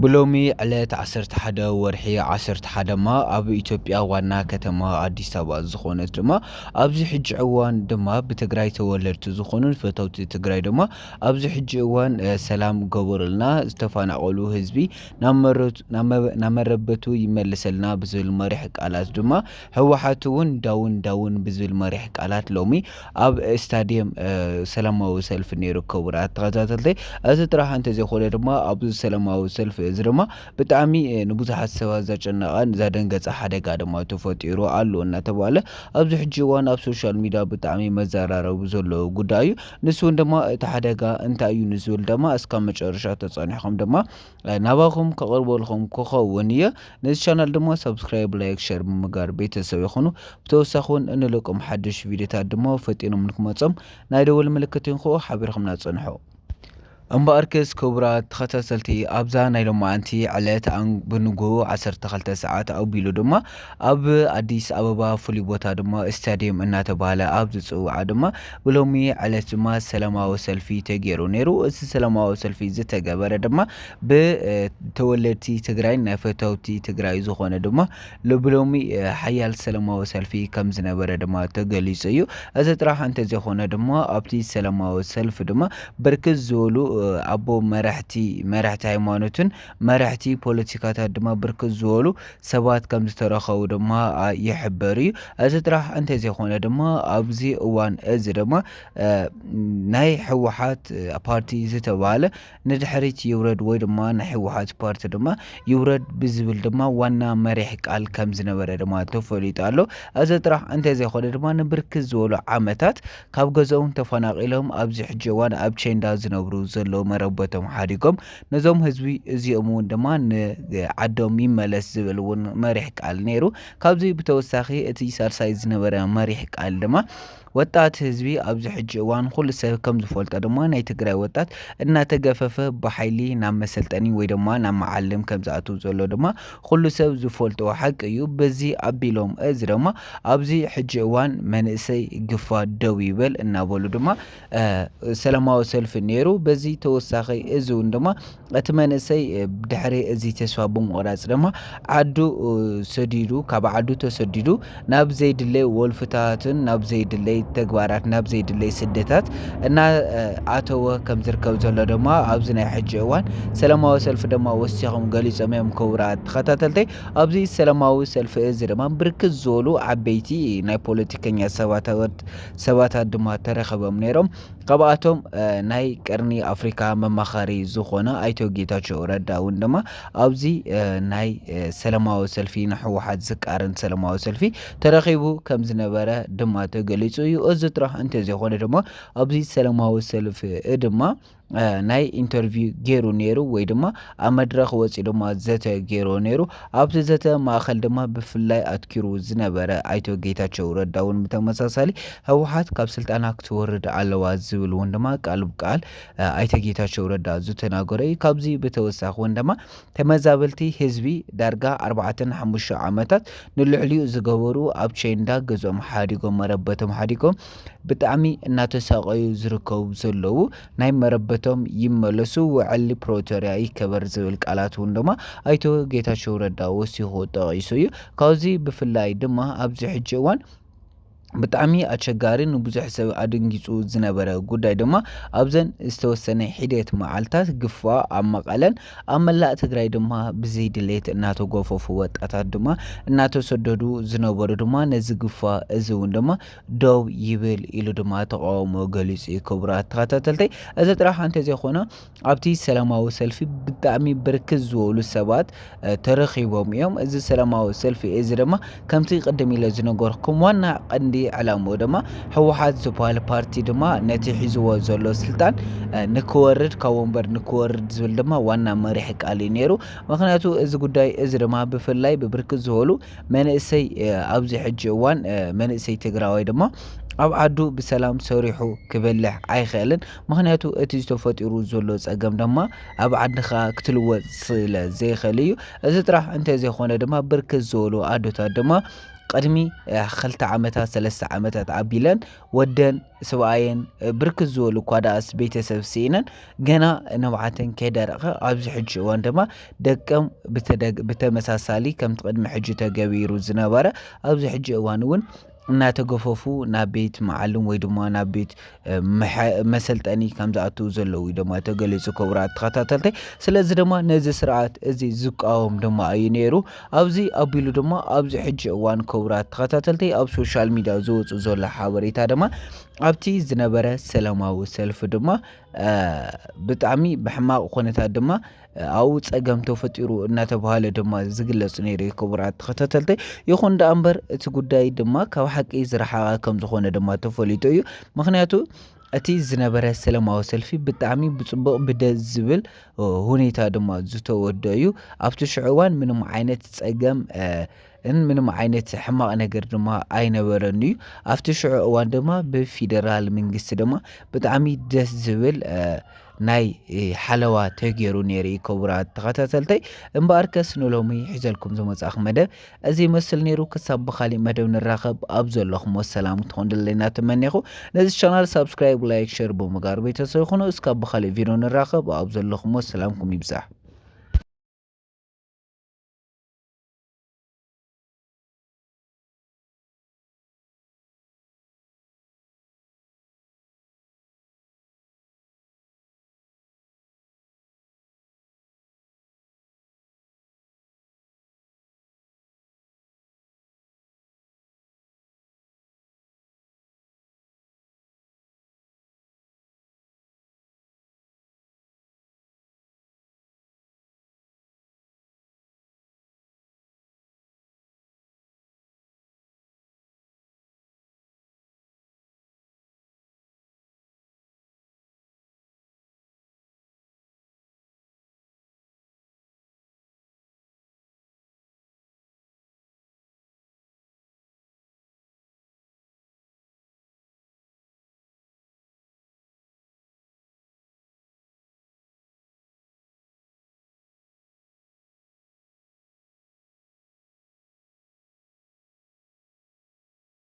ብሎሚ ዕለት 11 ወርሒ 11 ድማ ኣብ ኢትዮጵያ ዋና ከተማ ኣዲስ አበባ ዝኾነት ድማ ኣብዚ ሕጂ እዋን ድማ ብትግራይ ተወለድቲ ዝኾኑን ፈተውቲ ትግራይ ድማ ኣብዚ ሕጂ እዋን ሰላም ገበሩልና ዝተፈናቀሉ ህዝቢ ናብ መረበቱ ይመልሰልና ብዝብል መሪሕ ቃላት ድማ ህወሓት እውን ዳውን ብዝብል መሪሕ ቃላት ሎሚ ኣብ ስታድየም ሰላማዊ ሰልፊ ነይሩ ክቡራት ተኸታተልቲ እዚ ጥራሕ እንተዘይኮነ ድማ ኣብዚ ሰላማዊ ሰልፊ እዚ ድማ ብጣዕሚ ንብዙሓት ሰባት ዘጨነቀን ዘደንገፀ ሓደጋ ድማ ተፈጢሩ ኣሎ እናተባሃለ ኣብዚ ሕጂ እዋን ኣብ ሶሻል ሚድያ ብጣዕሚ መዘራረቡ ዘሎ ጉዳይ እዩ። ንሱ ድማ እቲ ሓደጋ እንታይ እዩ ንዝብል ድማ እስካብ መጨረሻ ተፀኒሕኩም ድማ ናባኹም ከቅርበልኩም ክኸውን እየ። ነዚ ቻናል ድማ ሰብስክራይብ ላይክ ሸር ብምግባር ቤተሰብ ይኹኑ። ብተወሳኺ እውን እንለቆም ሓድሽ ቪድዮታት ድማ ፈጢኖም ንክመፆም ናይ ደወል ምልክት ይንክኡ ሓቢርኩም ናፀንሑ። እምበኣርክስ ክቡራት ተኸታተልቲ ኣብዛ ናይ ሎማዓንቲ ዕለት ብንጉሁ 12 ሰዓት ኣቢሉ ድማ ኣብ ኣዲስ ኣበባ ፍሉይ ቦታ ድማ ስታድየም እናተባሃለ ኣብ ዝፅዋዕ ድማ ብሎሚ ዕለት ድማ ሰላማዊ ሰልፊ ተገይሩ ነይሩ። እዚ ሰላማዊ ሰልፊ ዝተገበረ ድማ ብተወለድቲ ትግራይ ናይ ፈተውቲ ትግራይ ዝኾነ ድማ ብሎሚ ሓያል ሰላማዊ ሰልፊ ከም ዝነበረ ድማ ተገሊጹ እዩ። እዚ ጥራሕ እንተዘይኮነ ድማ ኣብቲ ሰላማዊ ሰልፊ ድማ ብርክት ዝበሉ ኣቦ መራሕቲ ሃይማኖትን መራሕቲ ፖለቲካታት ድማ ብርክት ዝበሉ ሰባት ከም ዝተረኸቡ ድማ ይሕበር እዩ። እዚ ጥራሕ እንተዘይኮነ ድማ ኣብዚ እዋን እዚ ድማ ናይ ሕወሓት ፓርቲ ዝተባሃለ ንድሕሪት ይውረድ ወይ ድማ ናይ ሕወሓት ፓርቲ ድማ ይውረድ ብዝብል ድማ ዋና መሪሕ ቃል ከም ዝነበረ ድማ ተፈሊጡ ኣሎ። እዚ ጥራሕ እንተዘይኮነ ድማ ንብርክት ዝበሉ ዓመታት ካብ ገዝኦም ተፈናቂሎም ኣብዚ ሕጂ እዋን ኣብ ቸንዳ ዝነብሩ ዘሎ መረበቶም ሓዲጎም ነዞም ህዝቢ እዚኦም እውን ድማ ንዓዶም ይመለስ ዝብል እውን መሪሕ ቃል ነይሩ። ካብዚ ብተወሳኺ እቲ ሳልሳይ ዝነበረ መሪሕ ቃል ድማ ወጣት ህዝቢ ኣብዚ ሕጂ እዋን ኩሉ ሰብ ከም ዝፈልጦ ድማ ናይ ትግራይ ወጣት እናተገፈፈ ብሓይሊ ናብ መሰልጠኒ ወይ ድማ ናብ መዓለም ከም ዝኣትው ዘሎ ድማ ኩሉ ሰብ ዝፈልጦ ሓቂ እዩ። በዚ ኣቢሎም እዚ ድማ ኣብዚ ሕጂ እዋን መንእሰይ ግፋ ደው ይበል እናበሉ ድማ ሰላማዊ ሰልፊ ነይሩ። በዚ ተወሳኺ እዚ እውን ድማ እቲ መንእሰይ ድሕሪ እዚ ተስፋ ብምቑራፅ ድማ ዓዱ ሰዲዱ ካብ ዓዱ ተሰዲዱ ናብ ዘይድለይ ወልፍታትን ናብ ዘይድለይ ተግባራት ናብ ዘይድለይ ስደታት እና ኣተወ ከም ዝርከብ ዘሎ ድማ ኣብዚ ናይ ሕጂ እዋን ሰላማዊ ሰልፊ ድማ ወሲኾም ገሊፆም እዮም። ክቡራት ተኸታተልቲ ኣብዚ ሰላማዊ ሰልፊ እዚ ድማ ብርክት ዝበሉ ዓበይቲ ናይ ፖለቲከኛ ሰባታት ድማ ተረኸቦም ነይሮም። ካብኣቶም ናይ ቀርኒ ኣፍሪካ መማኸሪ ዝኾነ ኣይቶ ጌታቸው ረዳ እውን ድማ ኣብዚ ናይ ሰላማዊ ሰልፊ ንሕወሓት ዝቃረን ሰላማዊ ሰልፊ ተረኺቡ ከም ዝነበረ ድማ ተገሊጹ እዩ። እዚ ጥራሕ እንተዘይኮነ ድማ ኣብዚ ሰላማዊ ሰልፊ ድማ ናይ ኢንተርቪው ገይሩ ነይሩ ወይ ድማ ኣብ መድረኽ ወፂኡ ድማ ዘተ ገይሩ ነይሩ። ኣብዚ ዘተ ማእኸል ድማ ብፍላይ ኣትኪሩ ዝነበረ ኣይቶ ጌታቸው ረዳ እውን ብተመሳሳሊ ህወሓት ካብ ስልጣና ክትወርድ ኣለዋ ዝብል እውን ድማ ቃል ብቃል ኣይቶ ጌታቸው ረዳ ዝተናገረ እዩ። ካብዚ ብተወሳኺ እውን ድማ ተመዛበልቲ ህዝቢ ዳርጋ 4-5 ዓመታት ንልዕሊኡ ዝገበሩ ኣብ ቸንዳ ገዝኦም ሓዲጎም መረበቶም ሓዲጎም ብጣዕሚ እናተሳቀዩ ዝርከቡ ዘለዉ ናይ መረበቶም ይመለሱ ውዕሊ ፕሪቶሪያ ይከበር ዝብል ቃላት እውን ድማ ኣይቶ ጌታቸው ረዳ ወሲኹ ጠቂሱ እዩ። ካብዚ ብፍላይ ድማ ኣብዚ ሕጂ እዋን ብጣዕሚ ኣቸጋሪ ንብዙሕ ሰብ ኣደንጊፁ ዝነበረ ጉዳይ ድማ ኣብዘን ዝተወሰነ ሒደት መዓልታት ግፋእ ኣብ መቐለን ኣብ መላእ ትግራይ ድማ ብዘይ ድሌት እናተጎፈፉ ወጣታት ድማ እናተሰደዱ ዝነበሩ ድማ ነዚ ግፋእ እዚ እውን ድማ ደው ይብል ኢሉ ድማ ተቃውሞ ገሊጹ እዩ። ክቡራት ተኸታተልቲ እዚ ጥራሕ እንተዘይኮነ ኣብቲ ሰላማዊ ሰልፊ ብጣዕሚ ብርክት ዝበሉ ሰባት ተረኺቦም እዮም። እዚ ሰላማዊ ሰልፊ እዚ ድማ ከምቲ ቅድም ኢለ ዝነገርኩም ዋና ቀንዲ ዕላምኡ ድማ ሕወሓት ዝበሃል ፓርቲ ድማ ነቲ ሒዝዎ ዘሎ ስልጣን ንክወርድ ካብ ወንበር ንክወርድ ዝብል ድማ ዋና መሪሕ ቃል እዩ ነይሩ። ምክንያቱ እዚ ጉዳይ እዚ ድማ ብፍላይ ብብርክት ዝበሉ መንእሰይ ኣብዚ ሕጂ እዋን መንእሰይ ትግራዋይ ድማ ኣብ ዓዱ ብሰላም ሰሪሑ ክበልዕ ኣይኽእልን። ምክንያቱ እቲ ዝተፈጢሩ ዘሎ ፀገም ድማ ኣብ ዓድኻ ክትልወጥ ስለ ዘይኽእል እዩ። እዚ ጥራሕ እንተዘይኮነ ድማ ብርክት ዝበሉ ኣዶታት ድማ ቅድሚ 2 ዓመታት 3 ዓመታት ኣቢለን ወደን ሰብኣየን ብርክት ዝበሉ እኳ ደኣስ ቤተሰብ ስኢነን ገና ነባዓተን ከይደረቐ ኣብዚ ሕጂ እዋን ድማ ደቀም ብተመሳሳሊ ከምቲ ቅድሚ ሕጂ ተገቢሩ ዝነበረ ኣብዚ ሕጂ እዋን እውን እናተገፈፉ ናብ ቤት መዓልም ወይ ድማ ናብ ቤት መሰልጠኒ ከም ዝኣትዉ ዘለዉ ድማ ተገሊጹ ክቡራት ተኸታተልቲ። ስለዚ ድማ ነዚ ስርዓት እዚ ዝቃወም ድማ እዩ ነይሩ። ኣብዚ ኣቢሉ ድማ ኣብዚ ሕጂ እዋን ክቡራት ተኸታተልቲ ኣብ ሶሻል ሚድያ ዝወፁ ዘሎ ሓበሬታ ድማ ኣብቲ ዝነበረ ሰላማዊ ሰልፊ ድማ ብጣዕሚ ብሕማቕ ኩነታት ድማ ኣብኡ ፀገም ተፈጢሩ እናተባሃለ ድማ ዝግለጽ ነይሩ። ክቡራት ተኸታተልቲ ይኹን ዳ እምበር እቲ ጉዳይ ድማ ካብ ሓቂ ዝረሓቐ ከም ዝኾነ ድማ ተፈሊጡ እዩ። ምክንያቱ እቲ ዝነበረ ሰላማዊ ሰልፊ ብጣዕሚ ብጽቡቕ ብደስ ዝብል ሁኔታ ድማ ዝተወድአ እዩ። ኣብቲ ሽዑ እዋን ምንም ዓይነት ፀገም ምንም ዓይነት ሕማቕ ነገር ድማ ኣይነበረን እዩ። ኣብቲ ሽዑ እዋን ድማ ብፌደራል መንግስቲ ድማ ብጣዕሚ ደስ ዝብል ናይ ሓለዋ ተገይሩ ነይሩ። ክቡራት ተኸታተልተይ እምበኣርከስ ንሎሚ ሒዘልኩም ዝመጻእኹ መደብ እዚ ይመስል ነይሩ። ክሳብ ብኻሊእ መደብ ንራኸብ ኣብ ዘለኹም ወሰላም ትኾን ደለና ተመኒኹ። ነዚ ቻናል ሳብስክራይብ ላይክ ሸር ብምጋር ቤተሰብ ይኹኑ። እስካብ ብኻሊእ ቪድዮ ንራኸብ ኣብ ዘለኹም ወሰላምኩም ይብዛሕ።